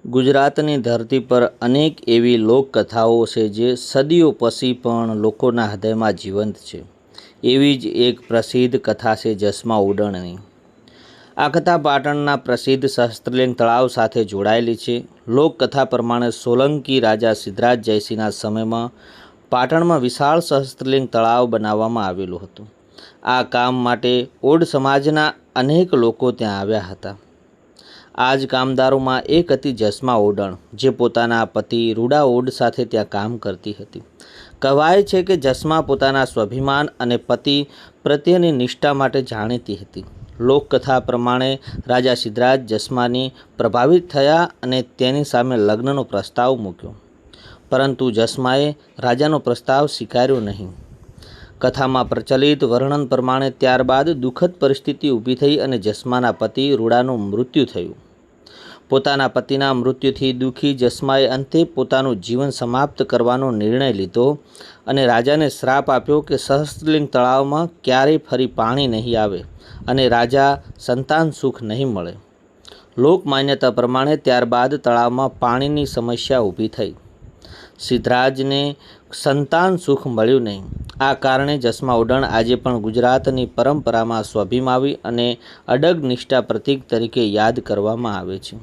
ગુજરાતની ધરતી પર અનેક એવી લોકકથાઓ છે જે સદીઓ પછી પણ લોકોના હૃદયમાં જીવંત છે। એવી જ એક પ્રસિદ્ધ કથા છે જસમા ઉડણની। આ કથા પાટણના પ્રસિદ્ધ સહસ્ત્રલિંગ તળાવ સાથે જોડાયેલી છે। લોકકથા પ્રમાણે સોલંકી રાજા સિદ્ધરાજ જયસિંહના સમયમાં પાટણમાં વિશાળ સહસ્ત્રલિંગ તળાવ બનાવવામાં આવેલું હતું। આ કામ માટે ઓડ સમાજના અનેક લોકો ત્યાં આવ્યા હતા। આ જ કામદારોમાં એક હતી જસમા ઓડણ, જે પોતાના પતિ રૂડા ઓડ સાથે ત્યાં કામ કરતી હતી। કહેવાય છે કે જસમા પોતાના સ્વાભિમાન અને પતિ પ્રત્યેની નિષ્ઠા માટે જાણીતી હતી। લોકકથા પ્રમાણે રાજા સિદ્ધરાજ જસમાની પ્રભાવિત થયા અને તેની સામે લગ્નનો પ્રસ્તાવ મૂક્યો, પરંતુ જસમાએ રાજાનો પ્રસ્તાવ સ્વીકાર્યો નહીં। કથામાં પ્રચલિત વર્ણન પ્રમાણે ત્યારબાદ દુઃખદ પરિસ્થિતિ ઊભી થઈ અને જસમાના પતિ રૂડાનું મૃત્યુ થયું। પોતાના પતિના મૃત્યુથી દુઃખી જસમાએ અંતે પોતાનું જીવન સમાપ્ત કરવાનો નિર્ણય લીધો અને રાજાને શ્રાપ આપ્યો કે સહસ્ત્રલિંગ તળાવમાં ક્યારેય ફરી પાણી નહીં આવે અને રાજા સંતાન સુખ નહીં મળે। લોકમાન્યતા પ્રમાણે ત્યારબાદ તળાવમાં પાણીની સમસ્યા ઊભી થઈ। સિદ્ધરાજને સંતાન સુખ મળ્યું નહીં। આ કારણે જસમા ઉડણ આજે પણ ગુજરાતની પરંપરામાં સ્વાભિમાની અને અડગ નિષ્ઠા પ્રતીક તરીકે યાદ કરવામાં આવે છે।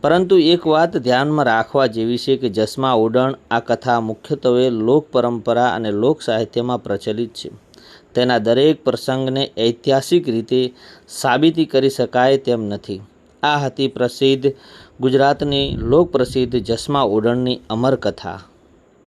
પરંતુ એક વાત ધ્યાનમાં રાખવા જેવી છે કે જસમા ઉડણ આ કથા મુખ્યત્વે લોક પરંપરા અને લોક સાહિત્યમાં પ્રચલિત છે। તેના દરેક પ્રસંગને ઐતિહાસિક રીતે સાબિતી કરી શકાય તેમ નથી। આ હતી પ્રસિદ્ધ ગુજરાતની લોકપ્રસિદ્ધ જસમા ઉડણની અમર કથા।